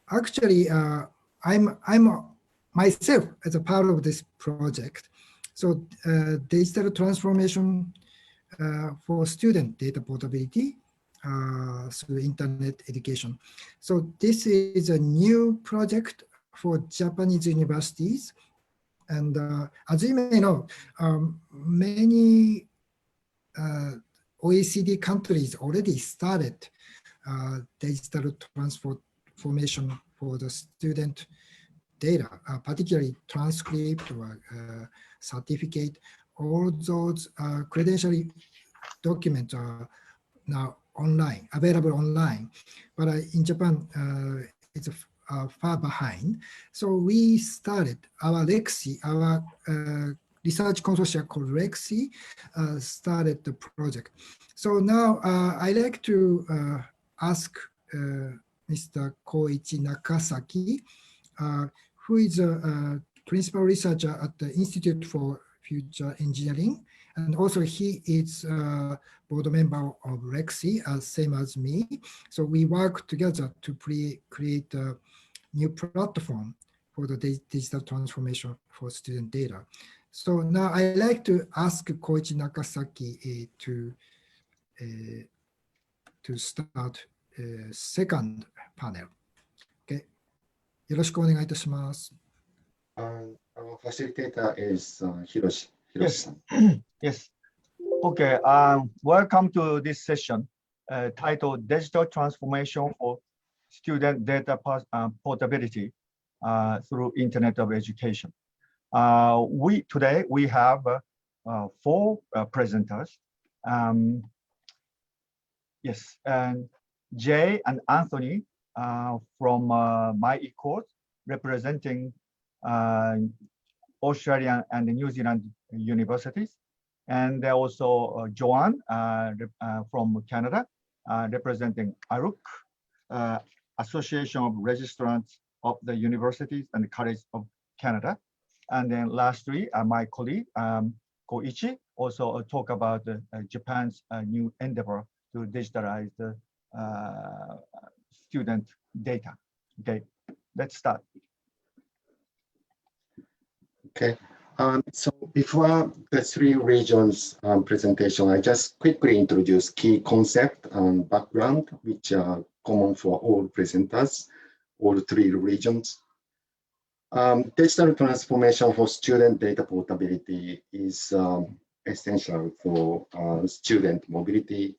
Actually, I'm myself as a part of this project. So digital transformation for student data portability through internet education. So this is a new project for Japanese universities. And as you may know, many OECD countries already started digital transformation for the student data, particularly transcript or certificate. All those credential documents are now online, available online. But in Japan, it's far behind. So we started our REXI, our research consortium called REXI, started the project. So now I'd like to ask Mr. Kouichi Nakasaki, who is a principal researcher at the Institute for Future Engineering. And also he is a board member of REXI, same as me. So we work together to create a new platform for the digital transformation for student data. So now I'd like to ask Kouichi Nakasaki to start second panel. Okay. よろしくお願いいたします。Our facilitator is Hiroshi. Yes. Yes. Okay. Welcome to this session titled Digital Transformation for Student Data Portability through Internet of Education. Today we have 4 presenters. Yes, and Jay and Anthony from my course, representing Australian and New Zealand universities, and also Joanne from Canada, representing ARUCC, Association of Registrars of the Universities and Colleges of Canada. And then lastly, my colleague, Kouichi, also talk about Japan's new endeavor to digitalize the student data. Okay, let's start. Okay, so before the 3 regions presentation, I just quickly introduce key concept and background, which are common for all presenters, all 3 regions. Digital transformation for student data portability is essential for student mobility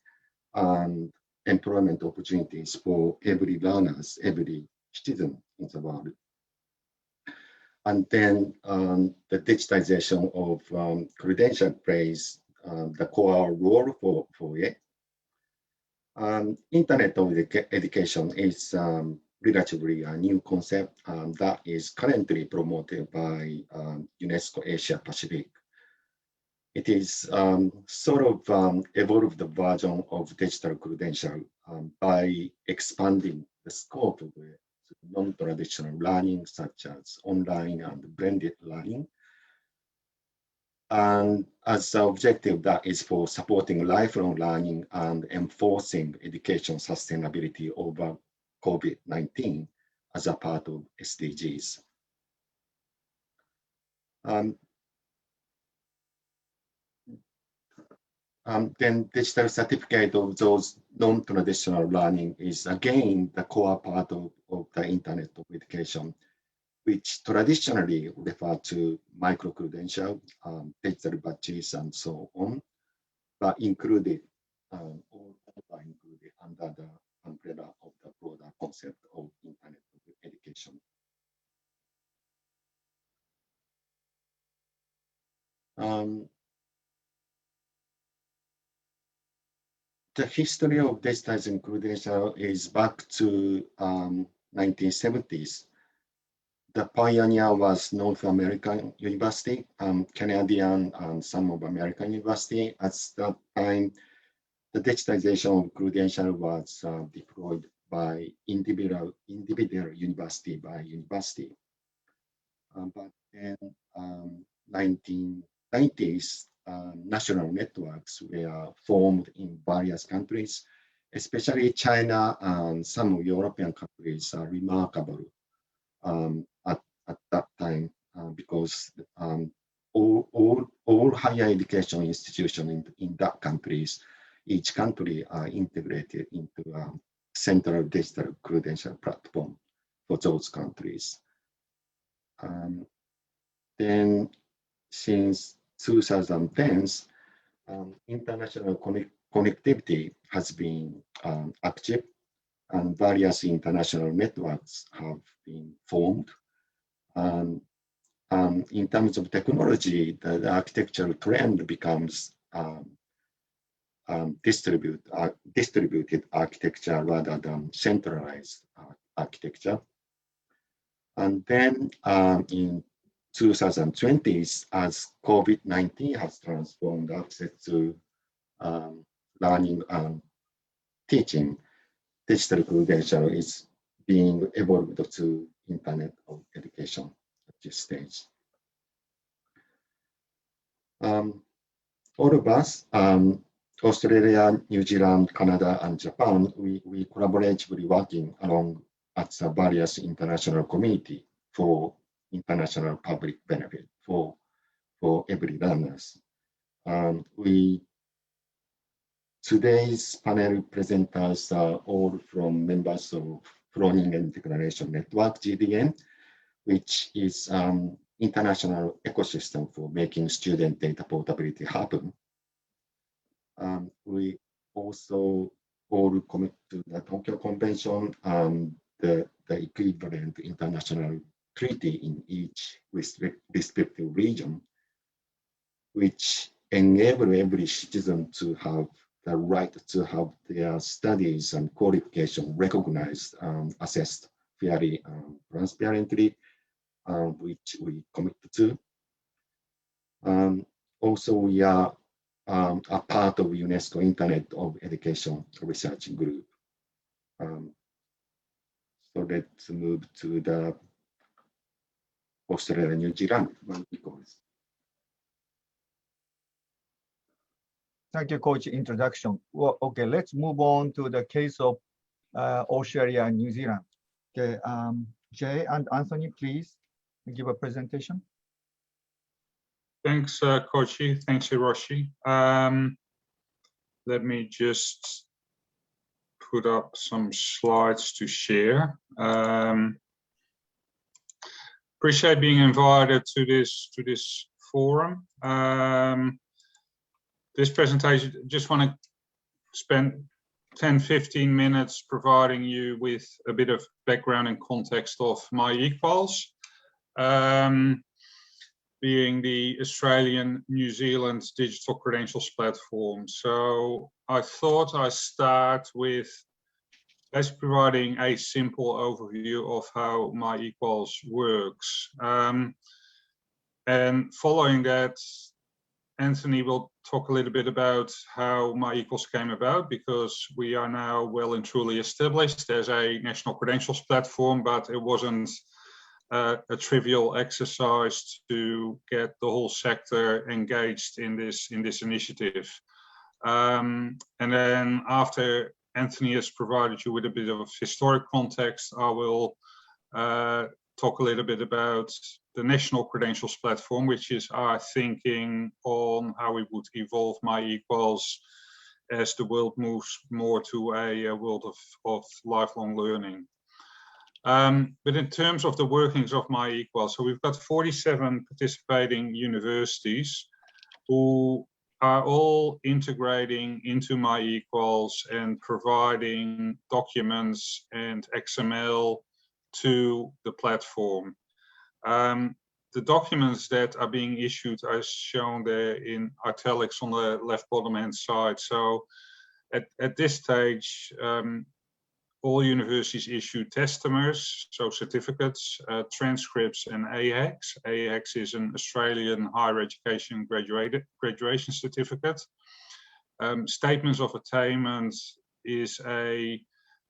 and employment opportunities for every learners, every citizen in the world. And then the digitization of credential plays the core role for it. Internet of education is relatively a new concept that is currently promoted by UNESCO Asia Pacific. It is sort of evolved version of digital credential by expanding the scope of non-traditional learning, such as online and blended learning. And as the objective, that is for supporting lifelong learning and enforcing education sustainability over COVID-19 as a part of SDGs. Then digital certificate of those non-traditional learning is again the core part of the Internet of Education, which traditionally refer to micro-credential, digital badges, and so on, but included, all are included under the umbrella of the broader concept of Internet of Education. The history of digitizing credential is back to 1970s. The pioneer was North American University, Canadian, and some of American University. At that time, the digitization of credential was deployed by individual university by university. But in 1990s, national networks were formed in various countries, especially China and some European countries are remarkable at that time because all higher education institutions in that countries, each country are integrated into a central digital credential platform for those countries. Then since 2010, international connectivity has been active and various international networks have been formed. In terms of technology, the architectural trend becomes distributed architecture rather than centralized architecture. And then in 2020s, as COVID-19 has transformed access to learning and teaching, digital credential is being evolved to Internet of Education at this stage. All of us, Australia, New Zealand, Canada, and Japan, we collaboratively working along at the various international community for international public benefit for every learners. Today's panel presenters are all from members of Floating and Declaration Network, GDN, which is international ecosystem for making student data portability happen. We also all commit to the Tokyo Convention and the equivalent international treaty in each respective region, which enable every citizen to have the right to have their studies and qualification recognized and assessed fairly and transparently, which we commit to. Also, we are a part of UNESCO Internet of Education Research Group. So let's move to the Australia, New Zealand. Thank you, Coach. Introduction. Well, okay, let's move on to the case of Australia and New Zealand. Okay, Jay and Anthony, please give a presentation. Thanks, Kouichi. Thanks, Hiroshi. Let me just put up some slides to share. Appreciate being invited to this forum. This presentation, just want to spend 10-15 minutes providing you with a bit of background and context of MyEquals, being the Australian New Zealand digital credentials platform. So I thought I'd start with basically providing a simple overview of how MyEquals works. And following that, Anthony will talk a little bit about how MyEquals came about, because we are now well and truly established as a national credentials platform, but it wasn't a trivial exercise to get the whole sector engaged in this initiative. And then after Anthony has provided you with a bit of historic context, I will talk a little bit about the national credentials platform, which is our thinking on how we would evolve MyEquals as the world moves more to a world of lifelong learning. But in terms of the workings of MyEquals, so we've got 47 participating universities who are all integrating into MyEquals and providing documents and XML to the platform. The documents that are being issued are shown there in italics on the left bottom hand side. So at this stage, all universities issue testamers, so certificates, transcripts, and AAX. AAX is an Australian higher education graduation certificate. Statements of attainment is a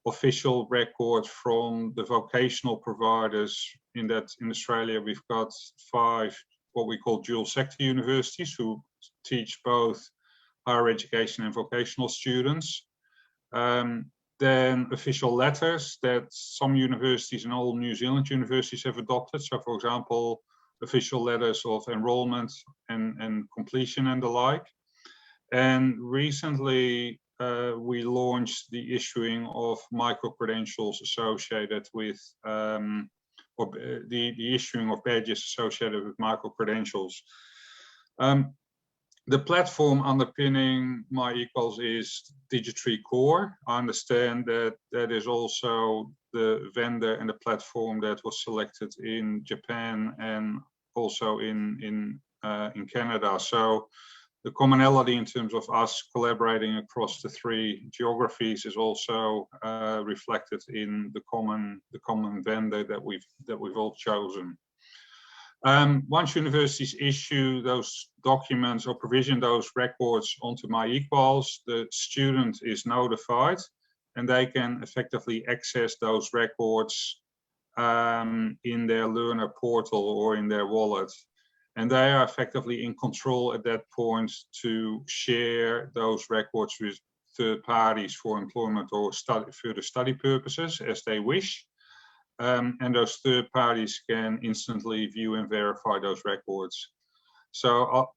official record from the vocational providers. In Australia, we've got 5 what we call dual sector universities who teach both higher education and vocational students. Then official letters that some universities and all New Zealand universities have adopted. So for example, official letters of enrollment and completion and the like. And recently we launched the issuing of micro-credentials associated with, or the issuing of badges associated with micro-credentials. The platform underpinning MyEquals is Digitree Core. I understand that that is also the vendor and the platform that was selected in Japan and also in Canada. So the commonality in terms of us collaborating across the 3 geographies is also reflected in the common vendor that we've all chosen. Once universities issue those documents or provision those records onto MyEquals, the student is notified and they can effectively access those records in their learner portal or in their wallet. And they are effectively in control at that point to share those records with third parties for employment or further study purposes as they wish. And those third parties can instantly view and verify those records. So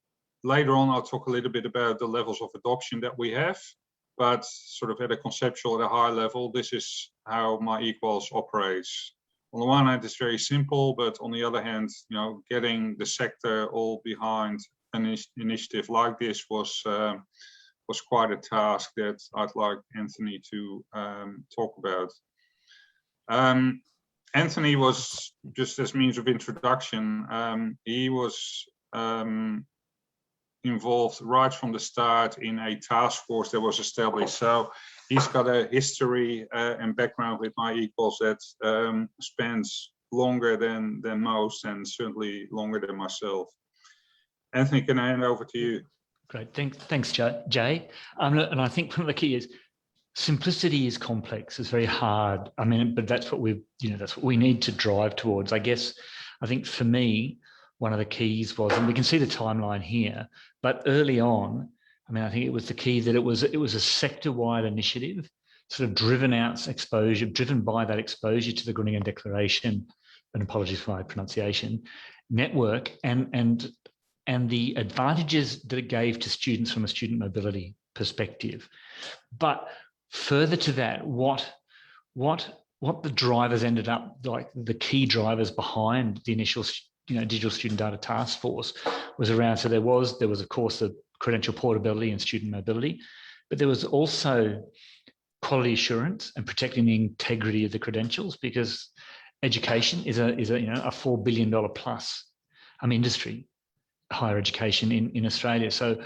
later on, I'll talk a little bit about the levels of adoption that we have, but sort of at a conceptual, at a high level, this is how MyEquals operates. On the one hand, it's very simple, but on the other hand, you know, getting the sector all behind an initiative like this was quite a task that I'd like Anthony to talk about. Anthony was, just as means of introduction, he was involved right from the start in a task force that was established. So he's got a history and background with MyEquals that spans longer than most, and certainly longer than myself. Anthony, can I hand over to you? Great, thanks, Jay. And I think one of the key is simplicity is complex. It's very hard. I mean, but that's what that's what we need to drive towards. I guess, I think for me, one of the keys was, and we can see the timeline here, but early on, I mean, I think it was the key that it was a sector-wide initiative, sort of driven by that exposure to the Groningen Declaration, and apologies for my pronunciation, network, and the advantages that it gave to students from a student mobility perspective. But further to that, what the drivers ended up, like the key drivers behind the initial digital student data task force was around, so there was of course the credential portability and student mobility, but there was also quality assurance and protecting the integrity of the credentials, because education is a $4 billion plus industry, higher education in Australia. So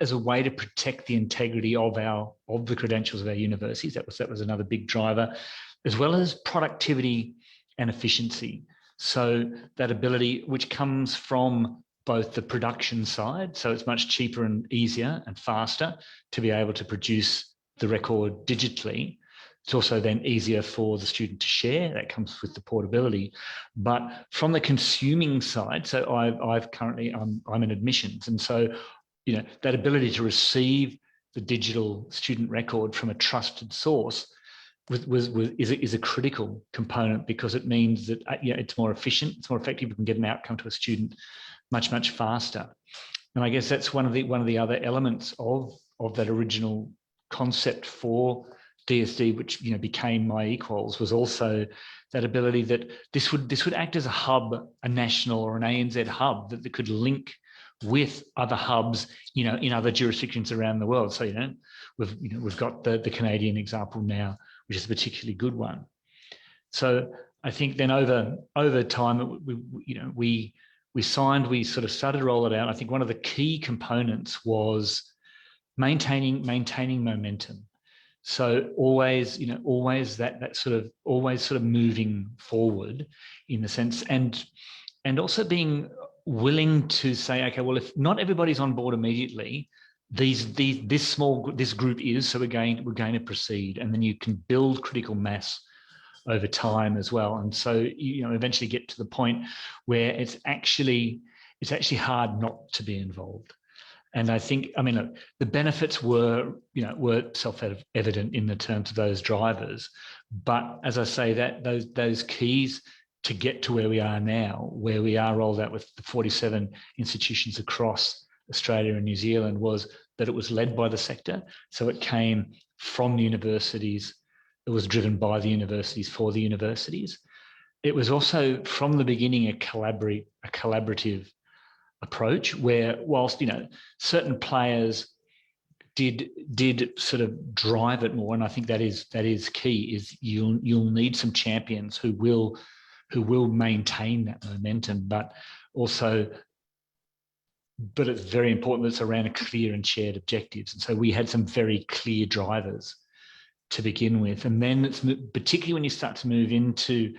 as a way to protect the integrity of the credentials of our universities, that was another big driver, as well as productivity and efficiency. So that ability, which comes from both the production side, so it's much cheaper and easier and faster to be able to produce the record digitally. It's also then easier for the student to share. That comes with the portability. But from the consuming side, so I'm in admissions, and so that ability to receive the digital student record from a trusted source is a critical component, because it means that it's more efficient, it's more effective. You can get an outcome to a student much faster. And I guess that's one of the other elements of that original concept for DSD, which became MyEquals, was also that ability that this would act as a hub, a national or an ANZ hub that could link with other hubs, in other jurisdictions around the world. So we've got the Canadian example now, which is a particularly good one. So I think then over time, we sort of started to roll it out. I think one of the key components was maintaining momentum. So always sort of moving forward in the sense, and also being willing to say, okay, well, if not everybody's on board immediately, this group is, so we're going to proceed, and then you can build critical mass over time as well. And so eventually get to the point where it's actually hard not to be involved. And I think, I mean, look, the benefits were self-evident in the terms of those drivers. But as I say, that those keys to get to where we are now, where we are rolled out with the 47 institutions across Australia and New Zealand, was that it was led by the sector. So it came from the universities. It was driven by the universities for the universities. It was also from the beginning a collaborative approach, where whilst certain players did sort of drive it more, and I think that is key. Is you'll need some champions who will maintain that momentum, but it's very important that it's around a clear and shared objectives. And so we had some very clear drivers to begin with, and then it's particularly when you start to move into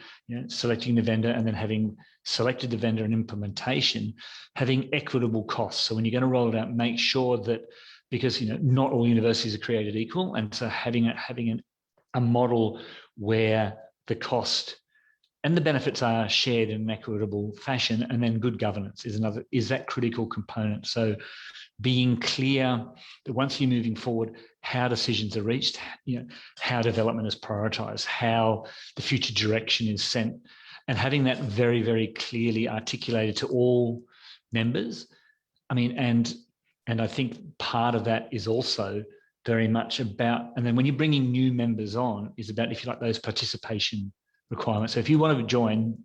selecting the vendor, and then having selected the vendor and implementation, having equitable costs. So when you're going to roll it out, make sure that, because not all universities are created equal, and so having a model where the cost and the benefits are shared in an equitable fashion, and then good governance is that critical component. So being clear that once you're moving forward, how decisions are reached, how development is prioritized, how the future direction is sent, and having that very, very clearly articulated to all members. I mean, and I think part of that is also very much about, and then when you're bringing new members on, is about, if you like, those participation requirements. So if you want to join,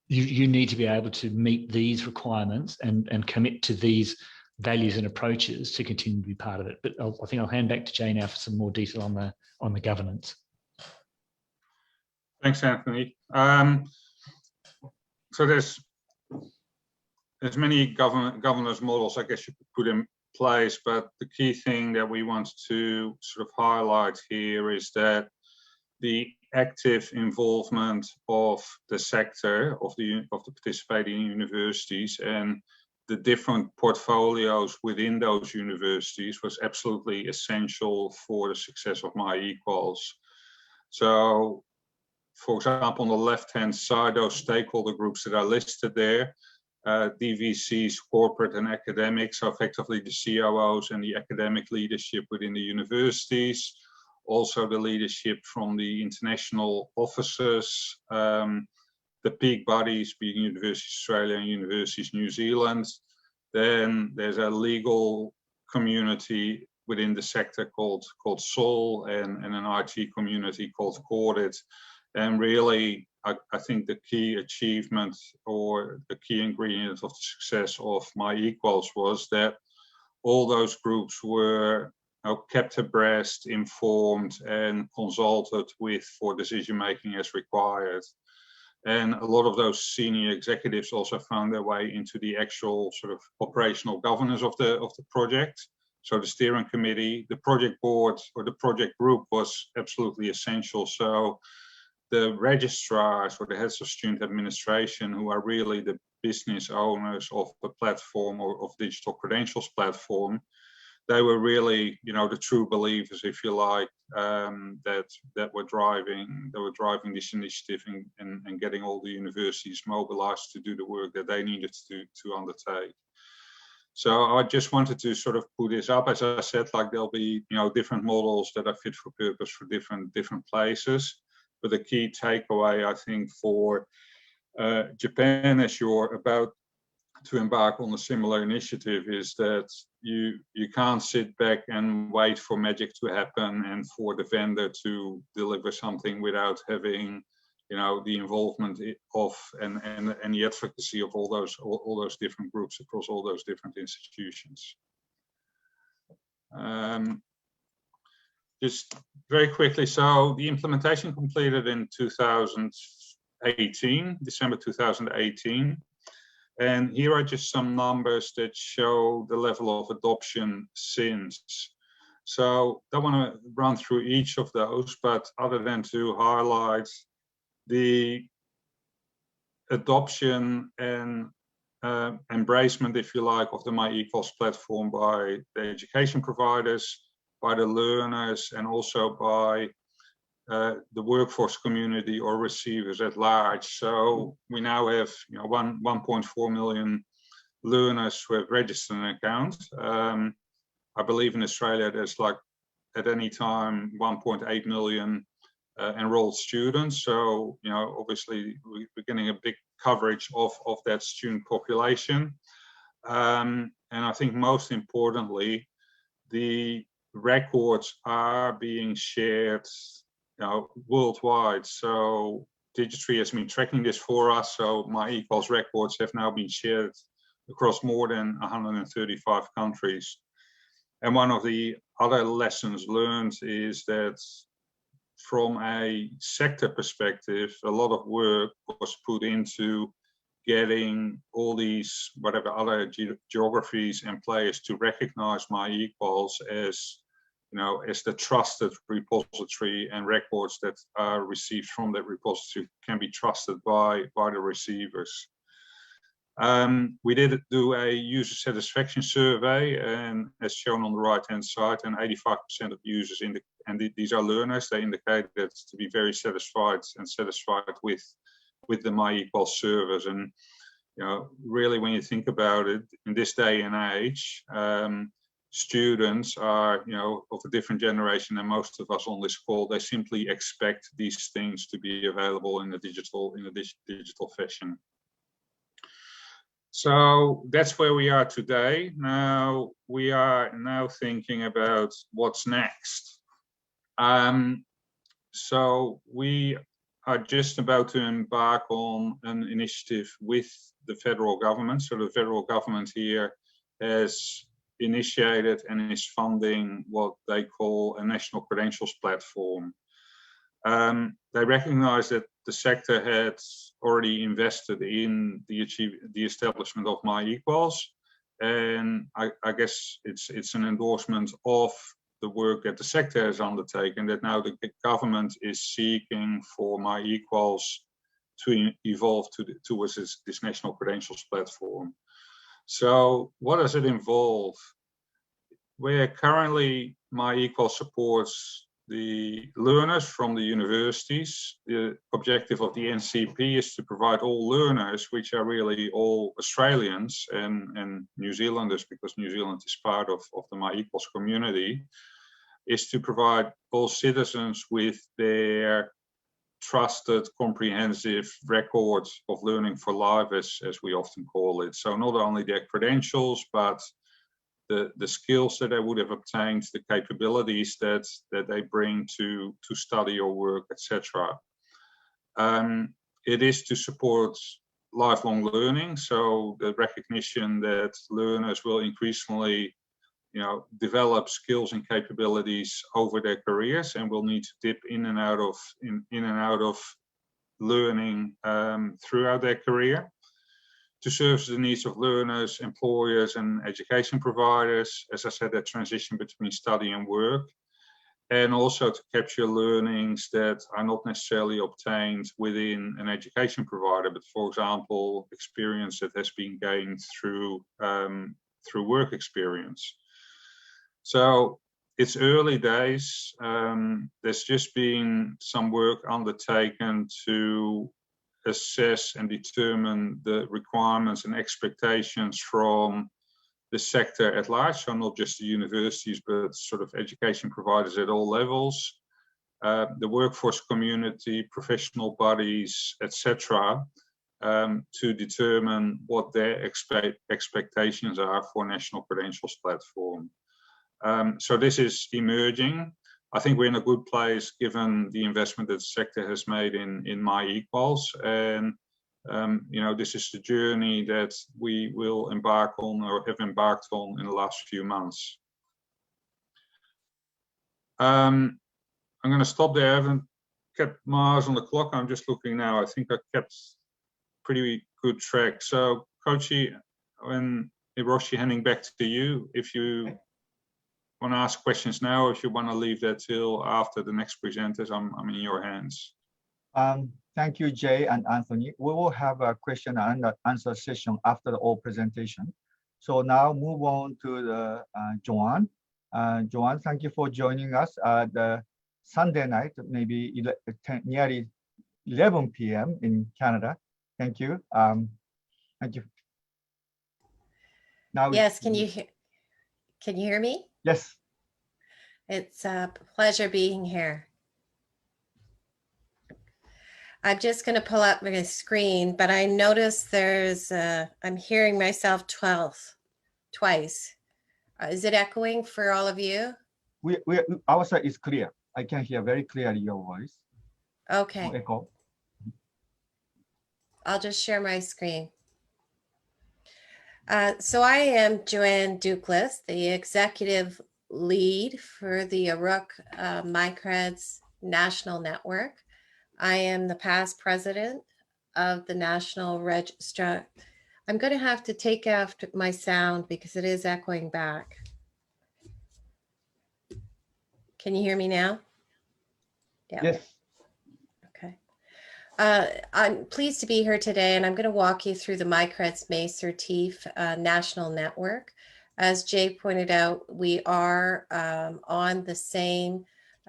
you need to be able to meet these requirements and commit to these values and approaches to continue to be part of it. But I think I'll hand back to Jay now for some more detail on the governance. Thanks, Anthony. So there's many governance models, I guess, you could put in place, but the key thing that we want to sort of highlight here is that the active involvement of the sector, of the participating universities, and the different portfolios within those universities was absolutely essential for the success of MyEquals. So, for example, on the left-hand side, those stakeholder groups that are listed there, DVCs, corporate and academics, are effectively the COOs and the academic leadership within the universities. Also the leadership from the international offices, the peak bodies being Universities Australia and Universities New Zealand. Then there's a legal community within the sector called SOL, and an IT community called Cordit. And really, I think the key achievement, or the key ingredient of the success of MyEquals, was that all those groups were kept abreast, informed, and consulted with for decision making as required. And a lot of those senior executives also found their way into the actual sort of operational governance of the project. So the steering committee, the project board, or the project group was absolutely essential. So the registrars, or the heads of student administration, who are really the business owners of the platform, or of digital credentials platform, they were really, the true believers, if you like, that were driving this initiative and getting all the universities mobilized to do the work that they needed to undertake. So I just wanted to sort of put this up. As I said, like, there'll be different models that are fit for purpose for different places. But the key takeaway, I think, for Japan, as you're about to embark on a similar initiative, is that you can't sit back and wait for magic to happen and for the vendor to deliver something without having the involvement of and the advocacy of all those different groups across all those different institutions. Just very quickly, so the implementation completed in 2018, December 2018. And here are just some numbers that show the level of adoption since. So I don't want to run through each of those, but other than to highlight the adoption and embracement, if you like, of the MyEquals platform by the education providers, by the learners, and also by the workforce community or receivers at large. So we now have 1.4 million learners who have registered an account. I believe in Australia there's like at any time 1.8 million enrolled students. So, you know, obviously we're getting a big coverage of that student population. And I think most importantly, the records are being shared, you know, worldwide. So Digitry has been tracking this for us. So MyEquals records have now been shared across more than 135 countries. And one of the other lessons learned is that from a sector perspective, a lot of work was put into getting all these, whatever other geographies and players to recognize MyEquals as, you know, as the trusted repository, and records that are received from that repository can be trusted by the receivers. We did do a user satisfaction survey, and as shown on the right-hand side, and 85% of users these are learners, they indicate that to be very satisfied with the MyEquals servers. And you know, really, when you think about it, in this day and age, students are, you know, of a different generation than most of us on this call. They simply expect these things to be available in a digital fashion. So that's where we are today. Now we are thinking about what's next. So we are just about to embark on an initiative with the federal government. So the federal government here has initiated and is funding what they call a national credentials platform. They recognize that the sector had already invested in the establishment of MyEquals, and I guess it's an endorsement of the work that the sector has undertaken, that now the government is seeking for MyEquals to evolve towards this national credentials platform. So what does it involve? Where currently MyEquals supports the learners from the universities, the objective of the NCP is to provide all learners, which are really all Australians and New Zealanders, because New Zealand is part of the MyEquals community, is to provide all citizens with their trusted, comprehensive records of learning for life, as we often call it. So not only their credentials, but the skills that they would have obtained, the capabilities that they bring to study or work, etc. It is to support lifelong learning, so the recognition that learners will increasingly, you know, develop skills and capabilities over their careers, and will need to dip in and out of learning throughout their career. To serve the needs of learners, employers, and education providers, as I said, that transition between study and work, and also to capture learnings that are not necessarily obtained within an education provider, but for example, experience that has been gained through work experience. So it's early days. There's just been some work undertaken to assess and determine the requirements and expectations from the sector at large, so not just the universities, but sort of education providers at all levels, the workforce community, professional bodies, etc., to determine what their expectations are for National Credentials Platform. So this is emerging. I think we're in a good place given the investment that the sector has made in MyEquals, and you know, this is the journey that we will embark on, or have embarked on, in the last few months. I'm going to stop there. I haven't kept my eyes on the clock. I'm just looking now. I think I kept pretty good track. So, Kouichi and Hiroshi, handing back to you. If you want to ask questions now, or if you want to leave that till after the next presenters, I'm in your hands. Thank you, Jay and Anthony. We will have a question and answer session after all presentation. So now move on to the Joanne. Joanne, thank you for joining us the Sunday night, maybe nearly 11 p.m. in Canada. Thank you. Thank you. Now Yes, can you hear me? Yes. It's a pleasure being here. I'm just going to pull up my screen, but I noticed I'm hearing myself twice. Is it echoing for all of you? Our side is clear. I can hear very clearly your voice. Okay. No echo. I'll just share my screen. So I am Joanne Duklas, the executive lead for the ARUCC MyCreds National Network. I am the past president of the National Registrar. I'm going to have to take out my sound because it is echoing back. Can you hear me now? Yeah. Yes. Okay. I'm pleased to be here today, and I'm going to walk you through the MyCreds May Certif National Network. As Jay pointed out, we are on the same,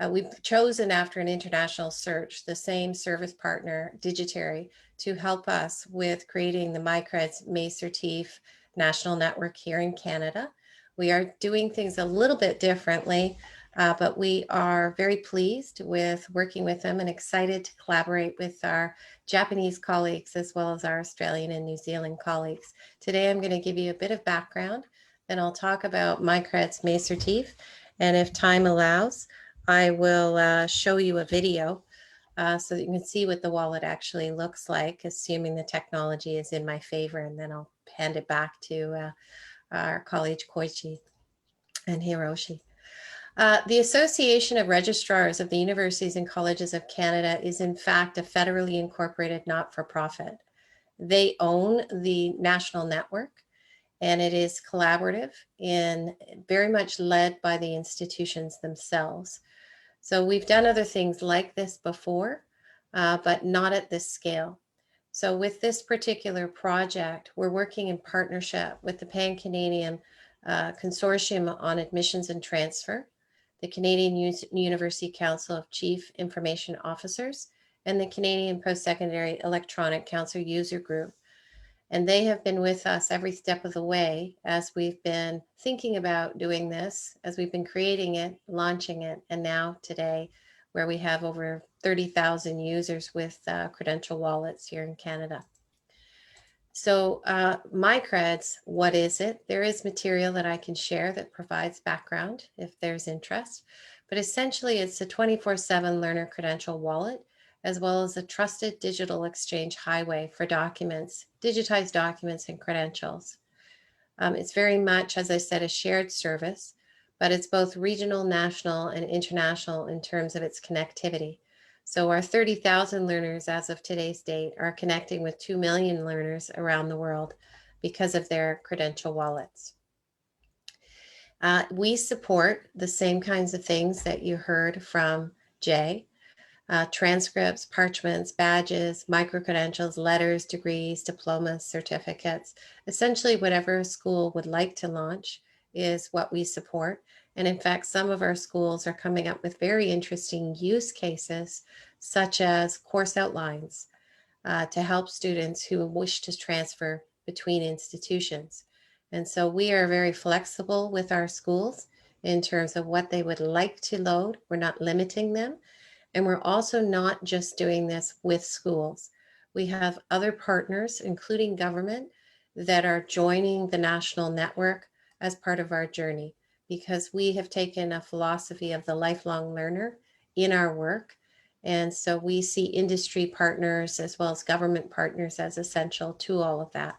we've chosen after an international search, the same service partner, Digitary, to help us with creating the MyCreds May Certif National Network here in Canada. We are doing things a little bit differently. But we are very pleased with working with them and excited to collaborate with our Japanese colleagues as well as our Australian and New Zealand colleagues. Today, I'm going to give you a bit of background, then I'll talk about MyCreds May Certif, and if time allows, I will show you a video so that you can see what the wallet actually looks like, assuming the technology is in my favor, and then I'll hand it back to our colleague Kouichi and Hiroshi. The Association of Registrars of the Universities and Colleges of Canada is in fact a federally incorporated not-for-profit. They own the national network, and it is collaborative and very much led by the institutions themselves. So we've done other things like this before, but not at this scale. So with this particular project, we're working in partnership with the Pan-Canadian Consortium on Admissions and Transfer, the Canadian University Council of Chief Information Officers, and the Canadian Post-Secondary Electronic Counselor User Group. And they have been with us every step of the way as we've been thinking about doing this, as we've been creating it, launching it, and now today, where we have over 30,000 users with credential wallets here in Canada. So MyCreds, what is it? There is material that I can share that provides background if there's interest, but essentially it's a 24/7 learner credential wallet, as well as a trusted digital exchange highway for documents, digitized documents and credentials. It's very much, as I said, a shared service, but it's both regional, national, and international in terms of its connectivity. So our 30,000 learners as of today's date are connecting with 2 million learners around the world because of their credential wallets. We support the same kinds of things that you heard from Jay, transcripts, parchments, badges, micro-credentials, letters, degrees, diplomas, certificates. Essentially, whatever a school would like to launch is what we support. And in fact, some of our schools are coming up with very interesting use cases, such as course outlines to help students who wish to transfer between institutions. And so we are very flexible with our schools in terms of what they would like to load. We're not limiting them. And we're also not just doing this with schools. We have other partners, including government, that are joining the national network as part of our journey, because we have taken a philosophy of the lifelong learner in our work. And so we see industry partners as well as government partners as essential to all of that.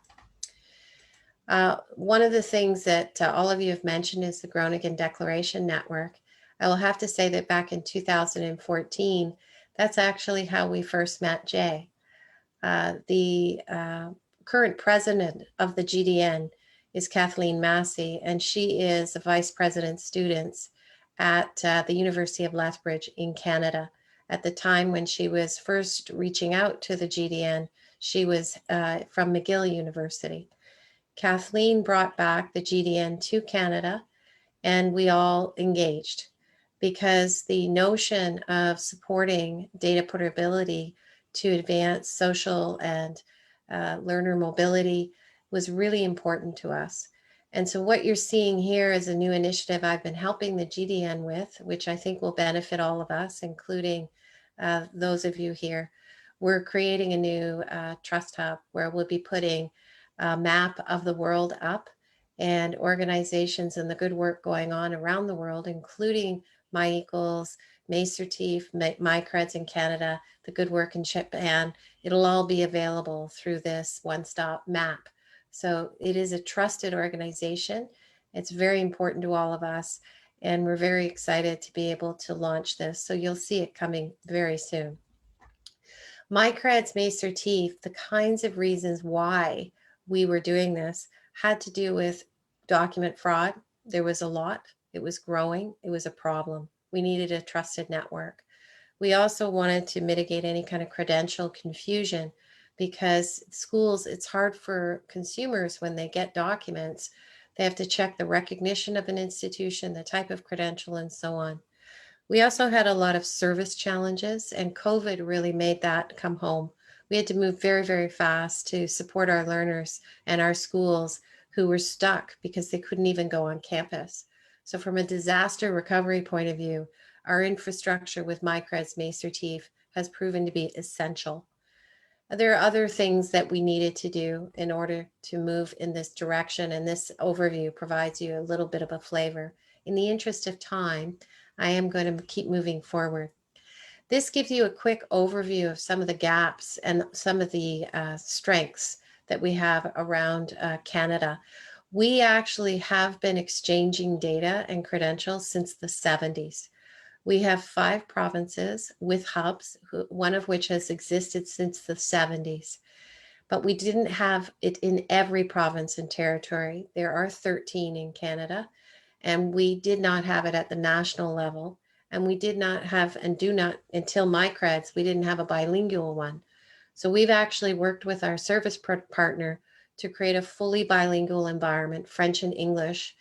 One of the things that all of you have mentioned is the Groningen Declaration Network. I will have to say that back in 2014, that's actually how we first met Jay. The current president of the GDN is Kathleen Massey, and she is a vice president students at the University of Lethbridge in Canada. At the time when she was first reaching out to the GDN, she was from McGill University. Kathleen brought back the GDN to Canada, and we all engaged, because the notion of supporting data portability to advance social and learner mobility was really important to us. And so what you're seeing here is a new initiative I've been helping the GDN with, which I think will benefit all of us, including those of you here. We're creating a new trust hub where we'll be putting a map of the world up, and organizations and the good work going on around the world, including MyEquals, Macertif, MyCreds in Canada, the good work in Japan. It'll all be available through this one-stop map. So it is a trusted organization. It's very important to all of us, and we're very excited to be able to launch this. So you'll see it coming very soon. MyCreds, Macertif, the kinds of reasons why we were doing this had to do with document fraud. There was a lot. It was growing. It was a problem. We needed a trusted network. We also wanted to mitigate any kind of credential confusion, because schools, it's hard for consumers when they get documents. They have to check the recognition of an institution, the type of credential, and so on. We also had a lot of service challenges, and COVID really made that come home. We had to move very, very fast to support our learners and our schools who were stuck because they couldn't even go on campus. So from a disaster recovery point of view, our infrastructure with MyCreds, Macertif has proven to be essential. There are other things that we needed to do in order to move in this direction, and this overview provides you a little bit of a flavor. In the interest of time, I am going to keep moving forward. This gives you a quick overview of some of the gaps and some of the strengths that we have around Canada. We actually have been exchanging data and credentials since the 70s. We have 5 provinces with hubs, one of which has existed since the 70s. But we didn't have it in every province and territory. There are 13 in Canada, and we did not have it at the national level. And we did not have, and do not, until MyCreds, we didn't have a bilingual one. So we've actually worked with our service partner to create a fully bilingual environment, French and English,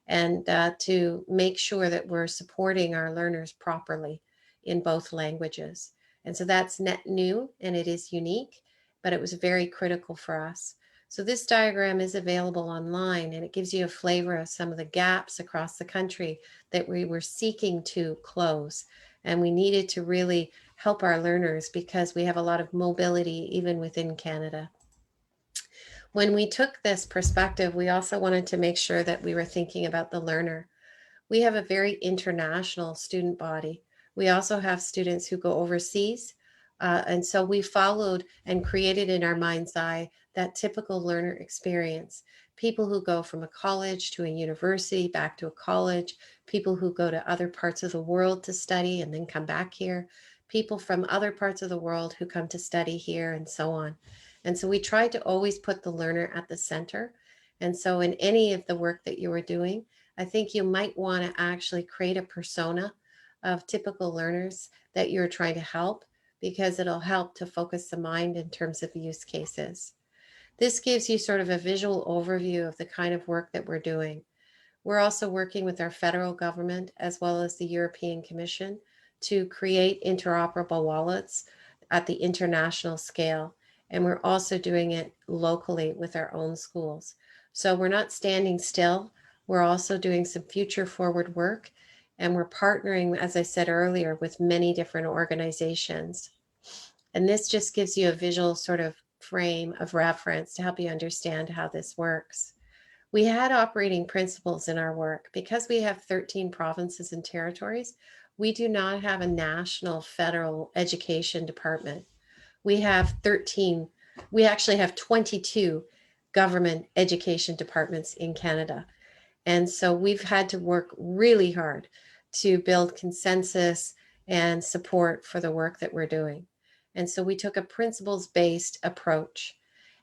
and to make sure that we're supporting our learners properly in both languages. And so that's net new, and it is unique, but it was very critical for us. So this diagram is available online, and it gives you a flavor of some of the gaps across the country that we were seeking to close. And we needed to really help our learners because we have a lot of mobility even within Canada. When we took this perspective, we also wanted to make sure that we were thinking about the learner. We have a very international student body. We also have students who go overseas. And so we followed and created in our mind's eye that typical learner experience. People who go from a college to a university, back to a college, people who go to other parts of the world to study and then come back here, people from other parts of the world who come to study here, and so on. And so we tried to always put the learner at the center. And so in any of the work that you were doing, I think you might want to actually create a persona of typical learners that you're trying to help, because it'll help to focus the mind in terms of use cases. This gives you sort of a visual overview of the kind of work that we're doing. We're also working with our federal government as well as the European Commission to create interoperable wallets at the international scale. And we're also doing it locally with our own schools. So we're not standing still. We're also doing some future forward work. And we're partnering, as I said earlier, with many different organizations. And this just gives you a visual sort of frame of reference to help you understand how this works. We had operating principles in our work. Because we have 13 provinces and territories, we do not have a national federal education department. We have 13, we actually have 22 government education departments in Canada. And so we've had to work really hard to build consensus and support for the work that we're doing. And so we took a principles-based approach.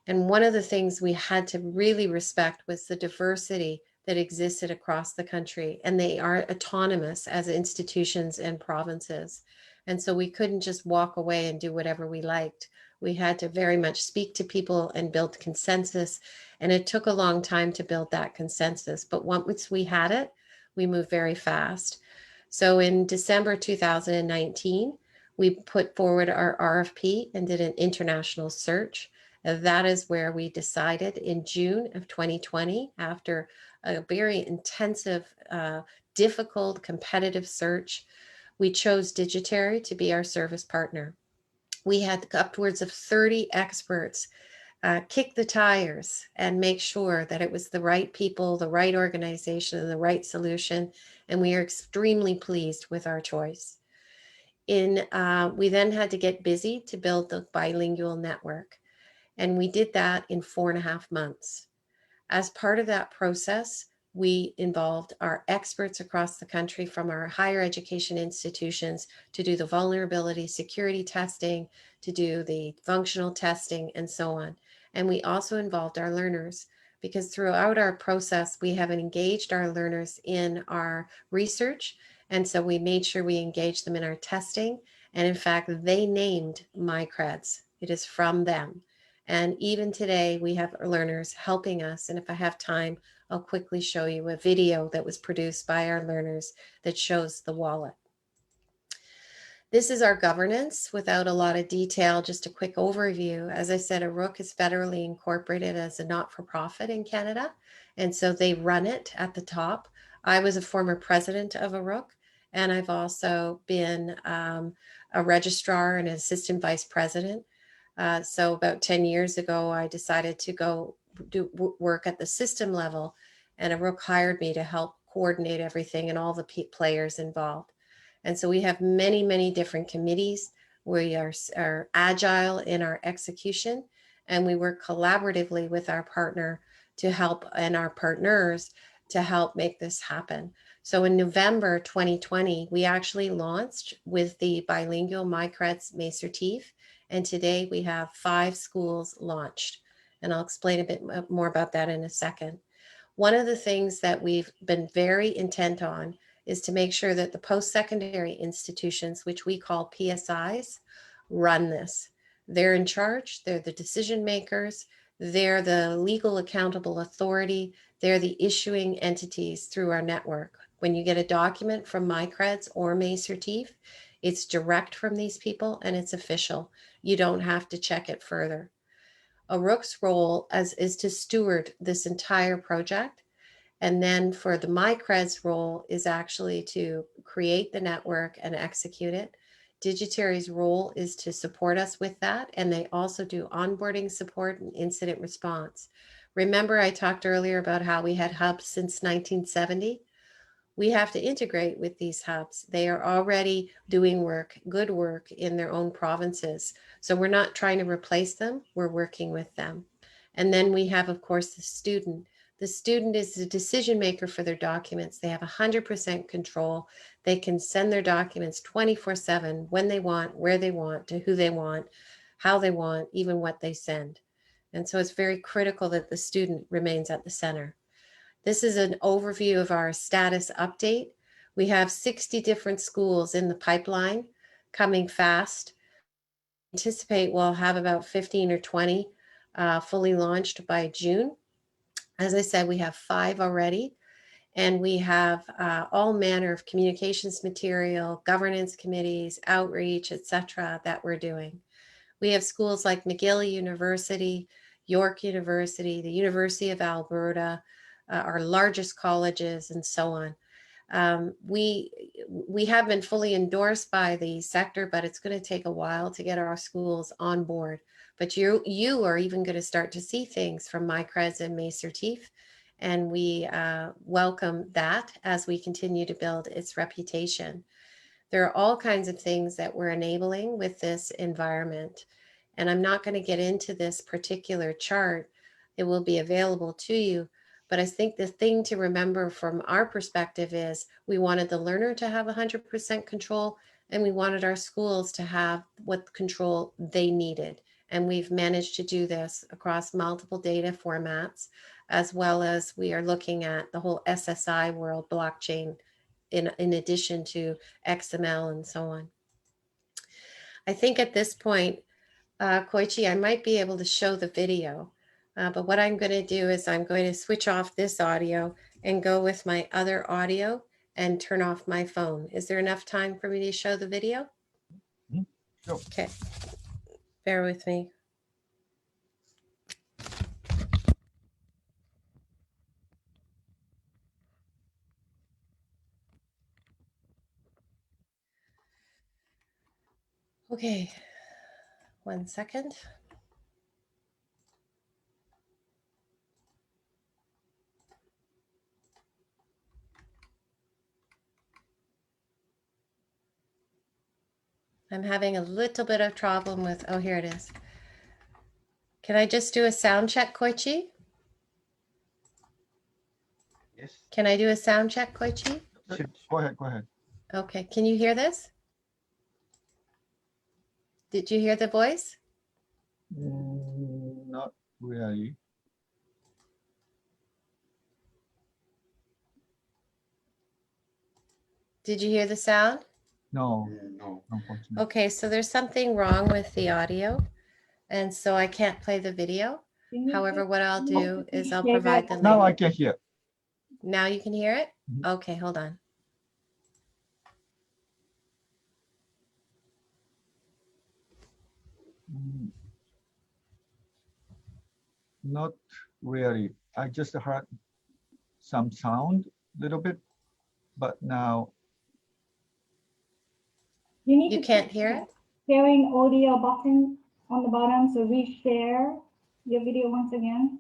And one of the things we had to really respect was the diversity that existed across the country. And they are autonomous as institutions and provinces. And so we couldn't just walk away and do whatever we liked. We had to very much speak to people and build consensus. And it took a long time to build that consensus. But once we had it, we moved very fast. So in December 2019, we put forward our RFP and did an international search. That is where we decided in June of 2020, after a very intensive, difficult, competitive search. We chose Digitary to be our service partner. We had upwards of 30 experts kick the tires and make sure that it was the right people, the right organization, and the right solution. And we are extremely pleased with our choice. We then had to get busy to build the bilingual network. And we did that in 4.5 months. As part of that process, we involved our experts across the country from our higher education institutions to do the vulnerability security testing, to do the functional testing, and so on. And we also involved our learners, because throughout our process, we have engaged our learners in our research. And so we made sure we engaged them in our testing. And in fact, they named MyCreds. It is from them. And even today, we have learners helping us. And if I have time, I'll quickly show you a video that was produced by our learners that shows the wallet. This is our governance without a lot of detail, just a quick overview. As I said, ARUCC is federally incorporated as a not-for-profit in Canada, and so they run it at the top. I was a former president of ARUCC, and I've also been a registrar and an assistant vice president. So about 10 years ago, I decided to go do work at the system level, and ARUCC hired me to help coordinate everything and all the players involved. And so we have many, many different committees. We are agile in our execution, and we work collaboratively with our partner to help, and our partners to help make this happen. So in November 2020, we actually launched with the bilingual MyCreds Masertif, and today we have 5 schools launched. And I'll explain a bit more about that in a second. One of the things that we've been very intent on is to make sure that the post-secondary institutions, which we call PSIs, run this. They're in charge, they're the decision makers, they're the legal accountable authority, they're the issuing entities through our network. When you get a document from MyCreds or Masertif, it's direct from these people and it's official. You don't have to check it further. ARUCC's role is to steward this entire project. And then for the MyCreds role is actually to create the network and execute it. Digitary's role is to support us with that. And they also do onboarding support and incident response. Remember, I talked earlier about how we had hubs since 1970. We have to integrate with these hubs. They are already doing work, good work in their own provinces. So we're not trying to replace them, we're working with them. And then we have, of course, the student. The student is the decision maker for their documents. They have 100% control. They can send their documents 24/7 when they want, where they want, to who they want, how they want, even what they send. And so it's very critical that the student remains at the center. This is an overview of our status update. We have 60 different schools in the pipeline coming fast. Anticipate we'll have about 15 or 20 fully launched by June. As I said, we have 5 already, and we have all manner of communications material, governance committees, outreach, etc. that we're doing. We have schools like McGill University, York University, the University of Alberta, our largest colleges, and so on. We have been fully endorsed by the sector, but it's going to take a while to get our schools on board. But you are even going to start to see things from MyCreds and Masertif, and we welcome that as we continue to build its reputation. There are all kinds of things that we're enabling with this environment, and I'm not going to get into this particular chart. It will be available to you. But I think the thing to remember from our perspective is we wanted the learner to have 100% control, and we wanted our schools to have what control they needed. And we've managed to do this across multiple data formats, as well as we are looking at the whole SSI world, blockchain, in addition to XML and so on. I think at this point, Kouichi, I might be able to show the video. But what I'm going to do is I'm going to switch off this audio and go with my other audio and turn off my phone. Is there enough time for me to show the video? Sure. Okay, bear with me. Okay, 1 second. I'm having a little bit of problem with, oh, here it is. Can I just do a sound check, Kouichi? Yes. Can I do a sound check, Kouichi? Sure. Go ahead, go ahead. Okay, can you hear this? Did you hear the voice? Not really. Did you hear the sound? No, No. unfortunately. Okay, so there's something wrong with the audio, and so I can't play the video. However, what I'll do is I'll provide the Now I link. can hear. Now you can hear it? Mhm. Okay, hold on. Not really. I just heard some sound a little bit, but now You can't hear it? Sharing audio button on the bottom, so reshare your video once again.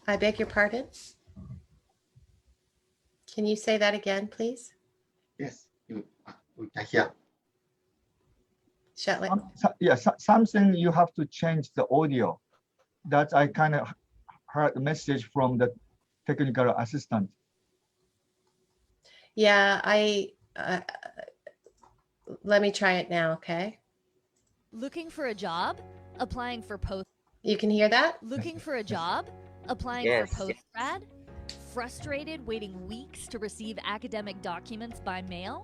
I beg your pardon? Can you say that again, please? Yes. We can hear. Shetland. something you have to change the audio. That I kind of heard the message from the technical assistant. Yeah, let me try it now, okay? Looking for a job? Applying for post. You can hear that? Looking for a job? Applying for post-grad? Frustrated waiting weeks to receive academic documents by mail?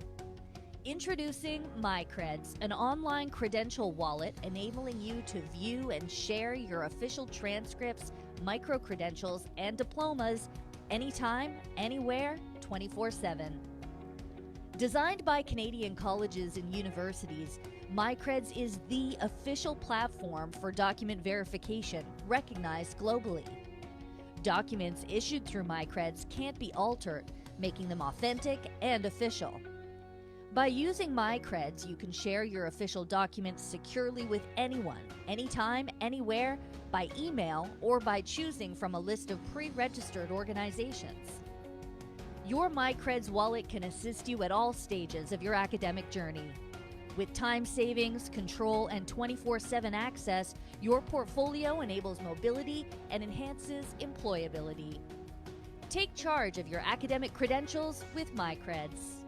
Introducing MyCreds, an online credential wallet enabling you to view and share your official transcripts, micro-credentials, and diplomas anytime, anywhere, 24/7. Designed by Canadian colleges and universities, MyCreds is the official platform for document verification recognized globally. Documents issued through MyCreds can't be altered, making them authentic and official. By using MyCreds, you can share your official documents securely with anyone, anytime, anywhere, by email, or by choosing from a list of pre-registered organizations. Your MyCreds wallet can assist you at all stages of your academic journey. With time savings, control, and 24/7 access, your portfolio enables mobility and enhances employability. Take charge of your academic credentials with MyCreds.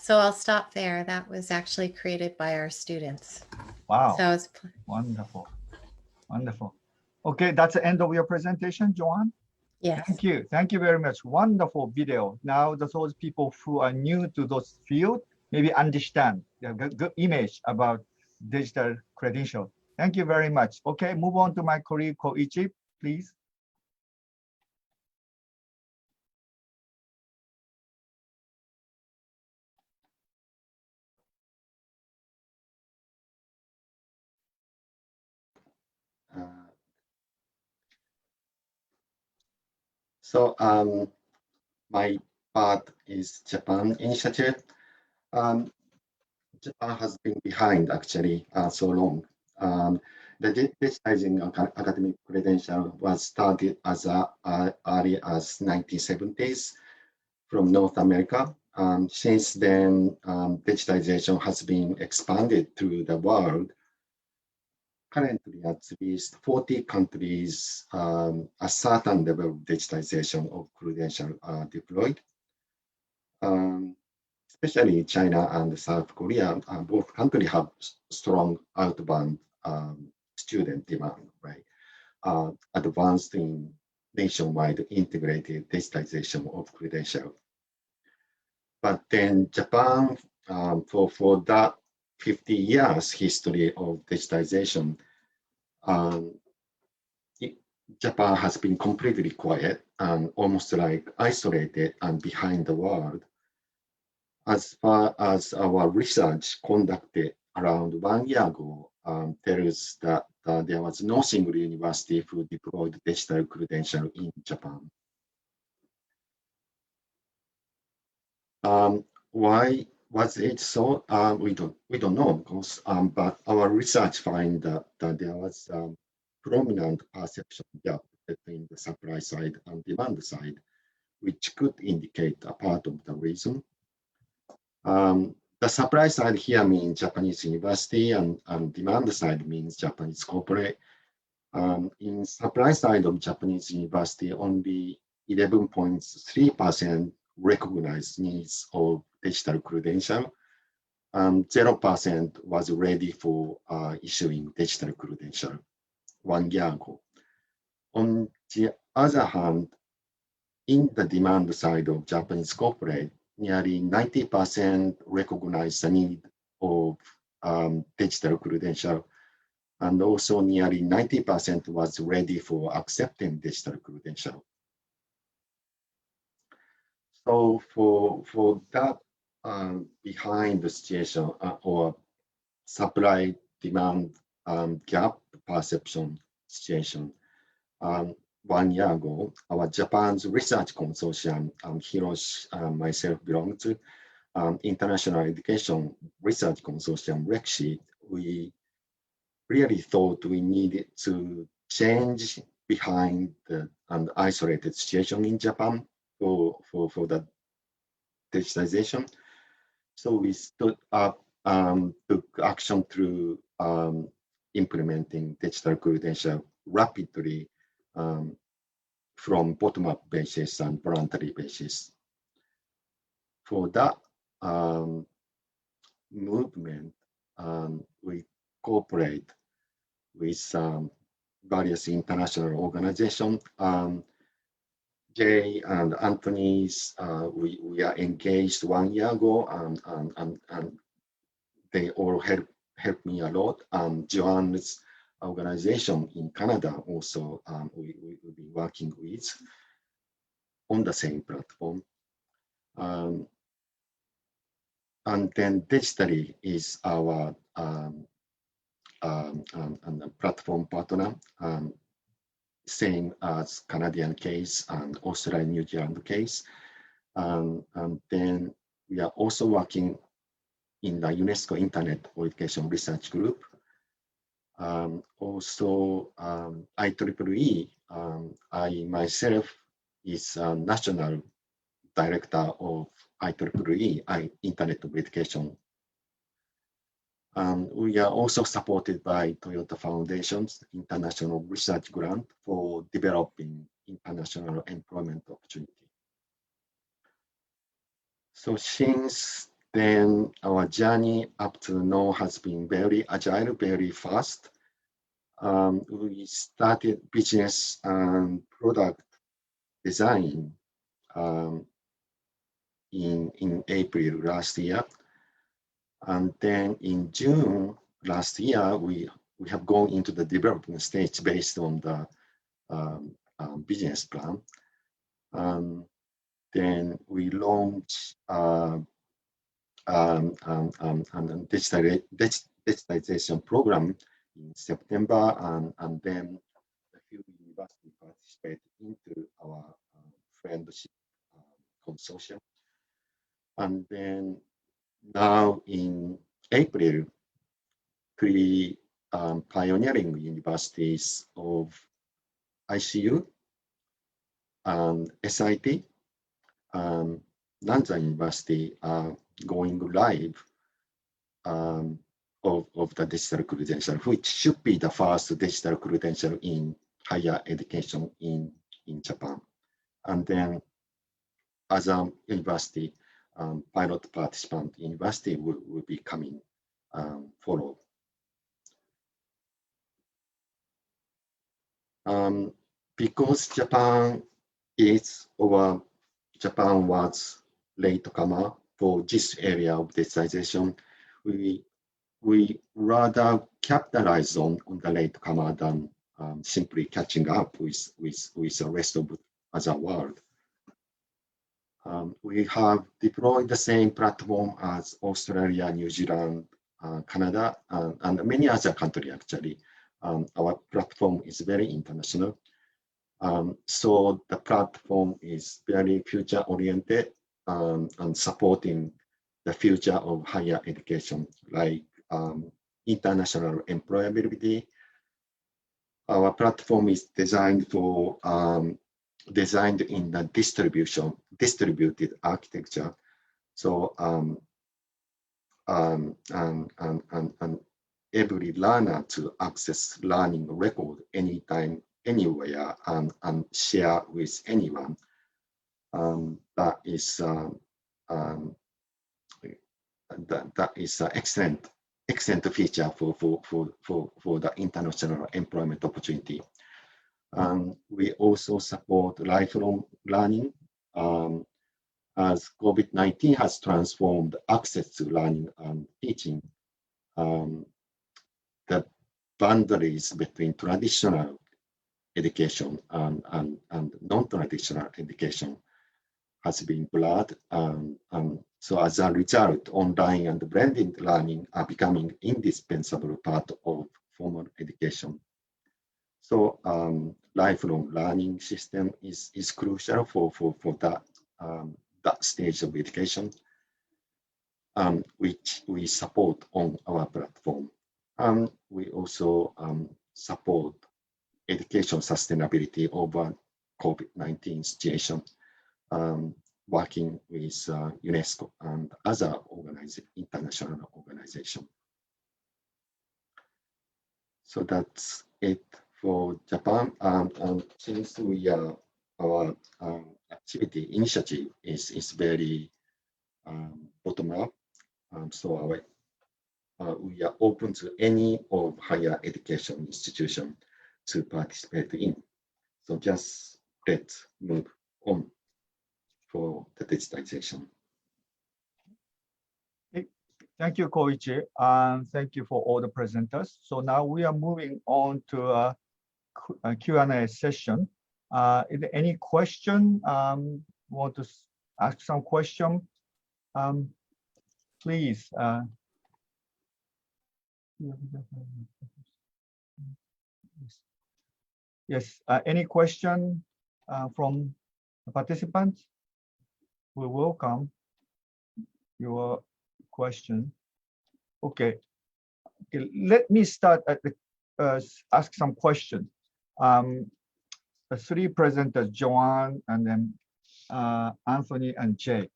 So I'll stop there. That was actually created by our students. Wow, So it's wonderful, wonderful. Okay, that's the end of your presentation, Joanne. yes. Thank you very much. Wonderful video. Now, those people who are new to those field maybe understand the good image about digital credential. Thank you very much. Okay, move on to my colleague Kouichi, please. So my part is Japan initiative. Japan has been behind actually so long. The digitizing academic credential was started as early as 1970s from North America. Since then, digitization has been expanded to the world. Currently, at least 40 countries, a certain level of digitization of credential are deployed. Especially China and South Korea, both countries have strong outbound student demand, right? Advanced in nationwide integrated digitization of credential. But then Japan, for that 50 years history of digitization, Japan has been completely quiet and almost like isolated and behind the world. As far as our research conducted around 1 year ago, tells that there was no single university who deployed digital credential in Japan. Why was it so? We don't know, of course, but our research find that there was a prominent perception gap between the supply side and demand side, which could indicate a part of the reason. The supply side here means Japanese university, and demand side means Japanese corporate. In supply side of Japanese university, only 11.3% recognize needs of digital credential, and 0% was ready for issuing digital credential 1 year ago. On the other hand, in the demand side of Japanese corporate, nearly 90% recognize the need of digital credential, and also nearly 90% was ready for accepting digital credential. So for that behind the situation or supply demand gap perception situation, 1 year ago, our Japan's research consortium, Hiroshi and myself belong to, International Education Research Consortium, REGISTRARS, we really thought we needed to change behind the isolated situation in Japan for the digitization. So we stood up, took action through implementing digital credential rapidly from bottom-up basis and voluntary basis. For that movement, we cooperate with various international organizations. Jay and Anthony's, we are engaged 1 year ago, and they all helped me a lot. Joanne's organization in Canada also, we will be working with on the same platform. And then digitally is our platform partner, same as Canadian case and Australian, New Zealand case. And then we are also working in the UNESCO Internet Education Research Group. Also, IEEE, I myself is a national director of IEEE, Internet of Education. We are also supported by Toyota Foundation's International Research Grant for developing international employment opportunity. So since then, our journey up to now has been very agile, very fast. We started business and product design in April last year. And then in June last year, we have gone into the development stage based on the business plan. Then we launched digitalization program in September, and then a few universities participated into our friendship consortium. And then now in April, 3 pioneering universities of ICU and SIT and Nanzan University are going live of the digital credential, which should be the first digital credential in higher education in Japan. And then other university, pilot participant university will be coming follow. Because Japan was late comer for this area of digitization, we rather capitalize on the late comer than simply catching up with the rest of the other world. We have deployed the same platform as Australia, New Zealand, Canada, and many other countries actually. Our platform is very international. So the platform is very future oriented and supporting the future of higher education, like international employability. Our platform is designed for designed in the distributed architecture. So and every learner to access learning record anytime, anywhere, and share with anyone. That is that is an excellent feature for the international employment opportunity. We also support lifelong learning. As COVID-19 has transformed access to learning and teaching, the boundaries between traditional education and non-traditional education has been blurred. So as a result, online and blended learning are becoming indispensable part of formal education. So lifelong learning system is crucial for that stage of education, which we support on our platform. We also support education sustainability over COVID-19 situation, working with UNESCO and other international organizations. So that's it for Japan. And since we are our activity initiative is very bottom up, so we are open to any of higher education institution to participate in. So just let's move on for the digitization. Thank you, Kouichi, and thank you for all the presenters. So now we are moving on to a Q&A session. Is there any question? Want to ask some question? Please. Yes, any question from the participants? We welcome your question. Okay, let me start at the ask some questions. The three presenters, Joanne, and then Anthony and Jay.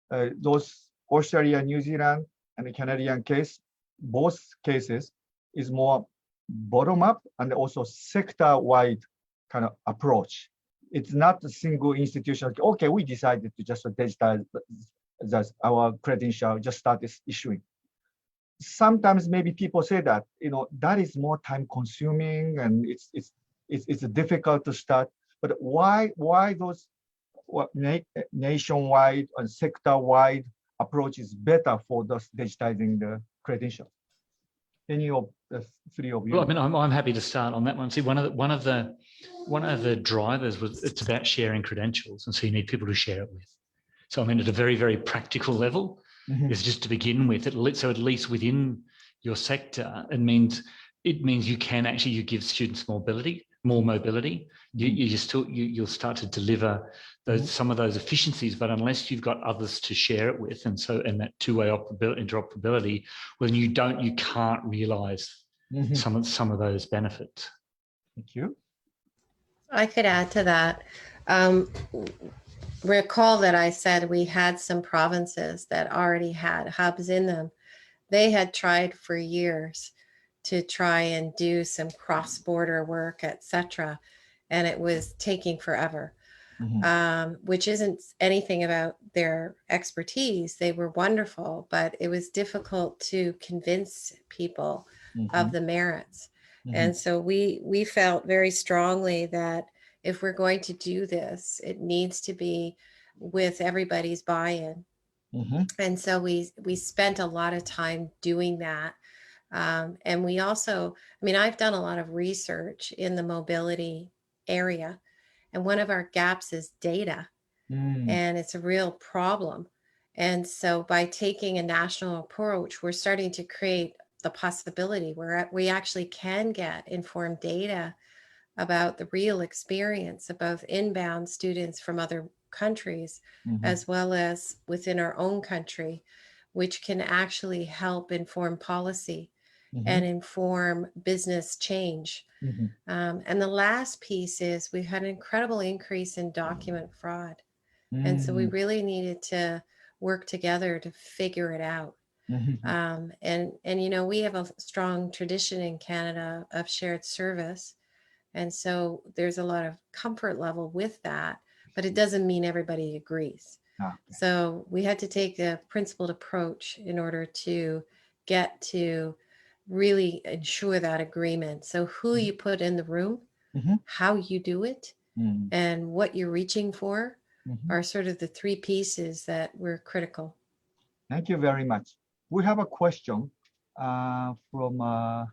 Those Australia, New Zealand, and the Canadian case, both cases is more bottom-up and also sector-wide kind of approach. It's not a single institution. Okay, we decided to just digitize our credential, just start issuing. Sometimes maybe people say that, that is more time-consuming and it's difficult to start. But why those nationwide and sector-wide approach is better for those digitizing the credential? Any of the three of you? Well, I mean, I'm happy to start on that one. See, one of the drivers was it's about sharing credentials, and so you need people to share it with. So I mean, at a very, very practical level, is just to begin with. So at least within your sector, it means you can actually give students more mobility. You'll start to deliver some of those efficiencies, but unless you've got others to share it with, and that two-way interoperability, when you can't realize some of those benefits. Thank you. I could add to that. Recall that I said we had some provinces that already had hubs in them. They had tried for years to try and do some cross-border work, etc., and it was taking forever, which isn't anything about their expertise. They were wonderful, but it was difficult to convince people of the merits. And so we felt very strongly that if we're going to do this, it needs to be with everybody's buy-in. And so we spent a lot of time doing that. And we also, I've done a lot of research in the mobility area, and one of our gaps is data, and it's a real problem. And so by taking a national approach, we're starting to create possibility where we actually can get informed data about the real experience of both inbound students from other countries, as well as within our own country, which can actually help inform policy and inform business change. And the last piece is we've had an incredible increase in document fraud. And so we really needed to work together to figure it out. And you know, we have a strong tradition in Canada of shared service. And so there's a lot of comfort level with that, but it doesn't mean everybody agrees. So we had to take a principled approach in order to get to really ensure that agreement. So who you put in the room, how you do it, and what you're reaching for are sort of the three pieces that were critical. Thank you very much. We have a question from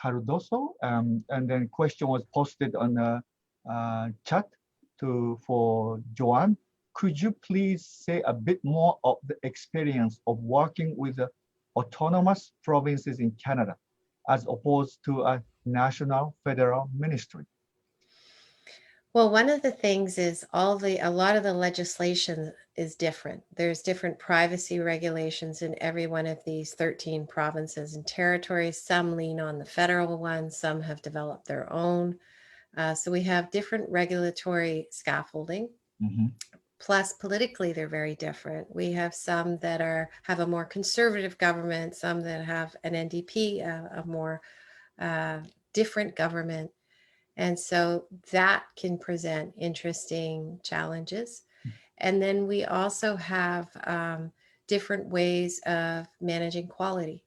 Cardoso, and then question was posted on the chat for Joanne. Could you please say a bit more of the experience of working with the autonomous provinces in Canada as opposed to a national federal ministry? Well, one of the things is a lot of the legislation is different. There's different privacy regulations in every one of these 13 provinces and territories. Some lean on the federal ones, some have developed their own. So we have different regulatory scaffolding. Plus, politically, they're very different. We have some that have a more conservative government, some that have an NDP, a more different government. And so that can present interesting challenges. And then we also have different ways of managing quality.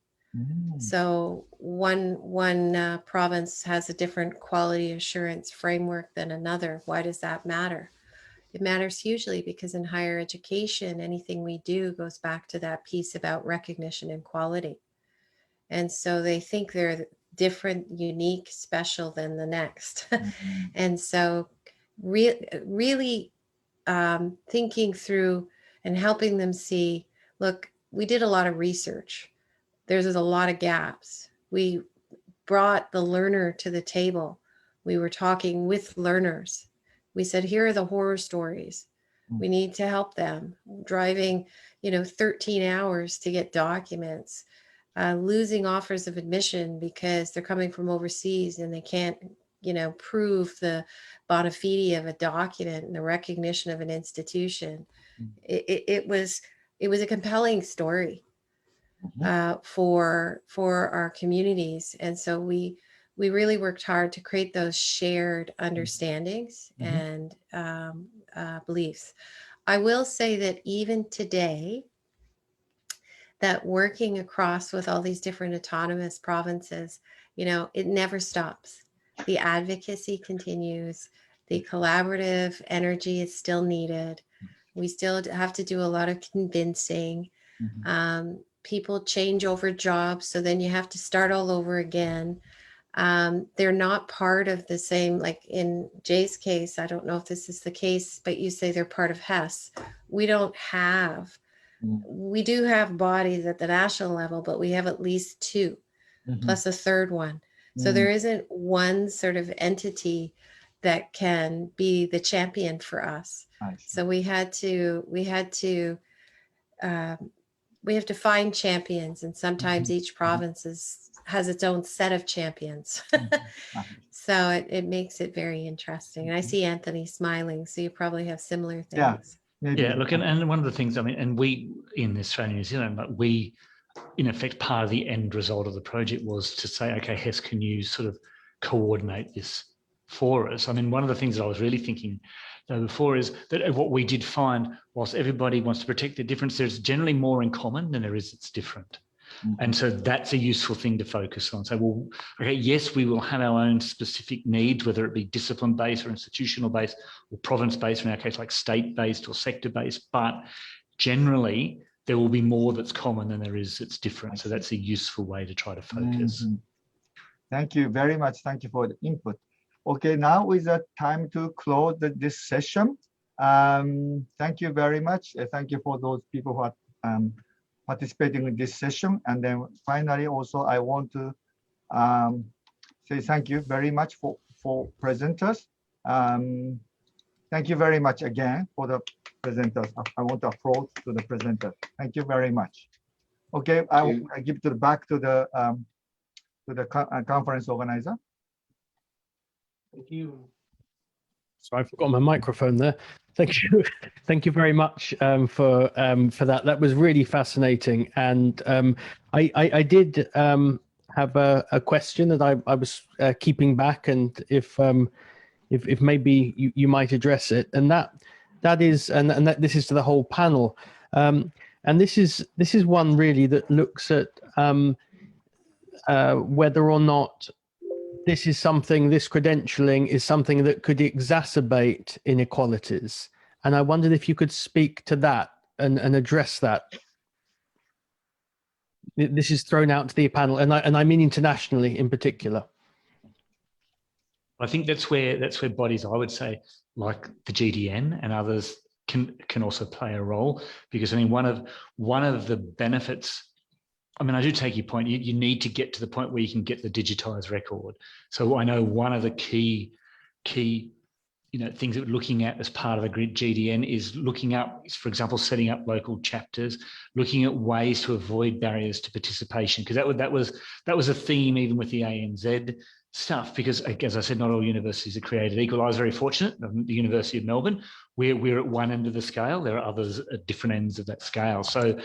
So one province has a different quality assurance framework than another. Why does that matter? It matters hugely because in higher education, anything we do goes back to that piece about recognition and quality. And so they think they're different, unique, special than the next. And so really thinking through and helping them see, look, we did a lot of research. There's a lot of gaps. We brought the learner to the table. We were talking with learners. We said, here are the horror stories. We need to help them. Driving, 13 hours to get documents, losing offers of admission because they're coming from overseas and they can't, prove the bona fide of a document and the recognition of an institution. It was a compelling story for our communities. And so we really worked hard to create those shared understandings and beliefs. I will say that even today, that working across with all these different autonomous provinces, it never stops. The advocacy continues. The collaborative energy is still needed. We still have to do a lot of convincing. People change over jobs, so then you have to start all over again. They're not part of the same, like in Jay's case, I don't know if this is the case, but you say they're part of HES. We don't have, we do have bodies at the national level, but we have at least two, plus a third one. So there isn't one sort of entity that can be the champion for us. So we have to find champions, and sometimes each province has its own set of champions. So it makes it very interesting. And I see Anthony smiling, so you probably have similar things. Yeah, look, and one of the things, and we in Australia and New Zealand, like we, in effect, part of the end result of the project was to say, okay, HES, can you sort of coordinate this for us? I mean, one of the things that I was really thinking before is that what we did find, whilst everybody wants to protect their difference, there's generally more in common than there is that's different. And so that's a useful thing to focus on. So, well, okay, yes, we will have our own specific needs, whether it be discipline-based or institutional-based or province-based, or in our case, like state-based or sector-based, but generally there will be more that's common than there is that's different. So that's a useful way to try to focus. Thank you very much. Thank you for the input. Okay, now is the time to close this session. Thank you very much. Thank you for those people who are participating in this session. And then finally, also, I want to say thank you very much for presenters. Thank you very much again for the presenters. I want to applaud to the presenter. Thank you very much. Okay, I will give it back to the conference organizer. Thank you. So I forgot my microphone there. Thank you. Thank you very much for that. That was really fascinating. And I did have a question that I was keeping back, and if maybe you might address it, and that is this is to the whole panel, and this is one really that looks at whether or not this credentialing is something that could exacerbate inequalities. And I wondered if you could speak to that and address that. This is thrown out to the panel, and I mean internationally in particular. I think that's where bodies, I would say, like the GDN and others can also play a role, because I mean one of the benefits, I mean, I do take your point. You need to get to the point where you can get the digitized record. So I know one of the key things that we're looking at as part of the GDN is looking up, for example, setting up local chapters, looking at ways to avoid barriers to participation, because that was a theme even with the ANZ stuff, because as I said, not all universities are created equal. I was very fortunate. The University of Melbourne, we're at one end of the scale. There are others at different ends of that scale. So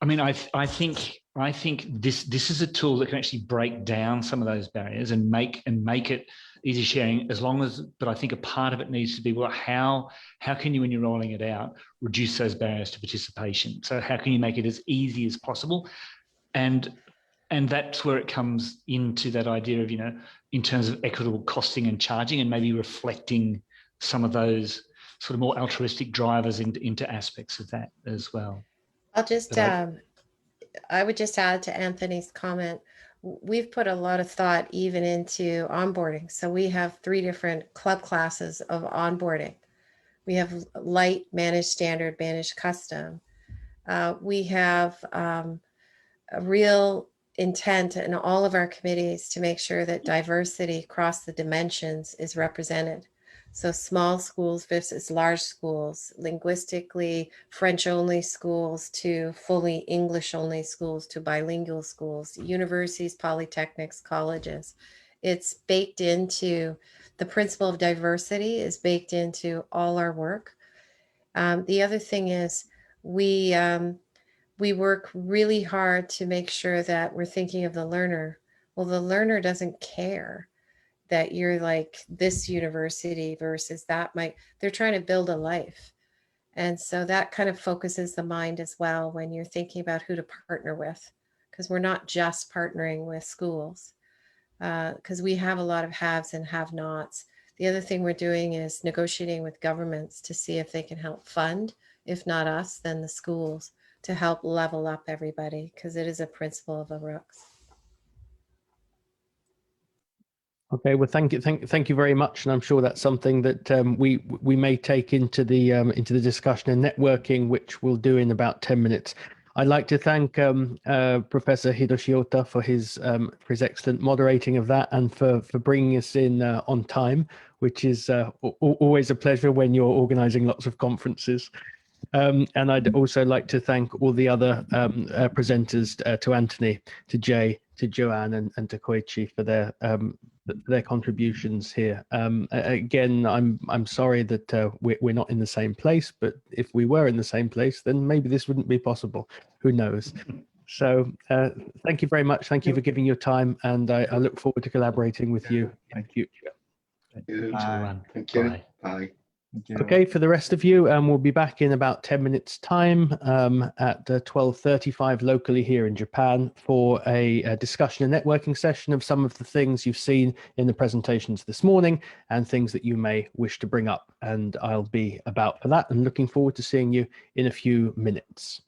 I mean, I think this is a tool that can actually break down some of those barriers and make it easy sharing, as long as, but I think a part of it needs to be, well, how can you, when you're rolling it out, reduce those barriers to participation? So how can you make it as easy as possible? And that's where it comes into that idea of, in terms of equitable costing and charging, and maybe reflecting some of those sort of more altruistic drivers into aspects of that as well. I'll just, I would just add to Anthony's comment. We've put a lot of thought even into onboarding. So we have 3 different club classes of onboarding. We have light, managed standard, managed custom. We have a real intent in all of our committees to make sure that diversity across the dimensions is represented. So small schools versus large schools, linguistically French-only schools to fully English-only schools to bilingual schools, universities, polytechnics, colleges. It's baked into, the principle of diversity is baked into all our work. The other thing is we work really hard to make sure that we're thinking of the learner. Well, the learner doesn't care that you're like this university versus that. They're trying to build a life. And so that kind of focuses the mind as well when you're thinking about who to partner with, because we're not just partnering with schools, because we have a lot of haves and have-nots. The other thing we're doing is negotiating with governments to see if they can help fund, if not us, then the schools, to help level up everybody, because it is a principle of ARUCC. Okay, well, thank you very much, and I'm sure that's something that we may take into the discussion and networking, which we'll do in about 10 minutes. I'd like to thank Professor Hiroshi for his excellent moderating of that, and for bringing us in on time, which is always a pleasure when you're organising lots of conferences. And I'd also like to thank all the other presenters, to Anthony, to Jay, to Joanne, and to Kouichi for their contributions here. Again, I'm sorry that we're not in the same place, but if we were in the same place, then maybe this wouldn't be possible. Who knows? So thank you very much. Thank you for giving your time, and I look forward to collaborating with you in the future. Thank you. Thank you. Bye. Bye. Okay, for the rest of you, we'll be back in about 10 minutes time at 12:35 locally here in Japan for a discussion and networking session of some of the things you've seen in the presentations this morning and things that you may wish to bring up. And I'll be about for that and looking forward to seeing you in a few minutes.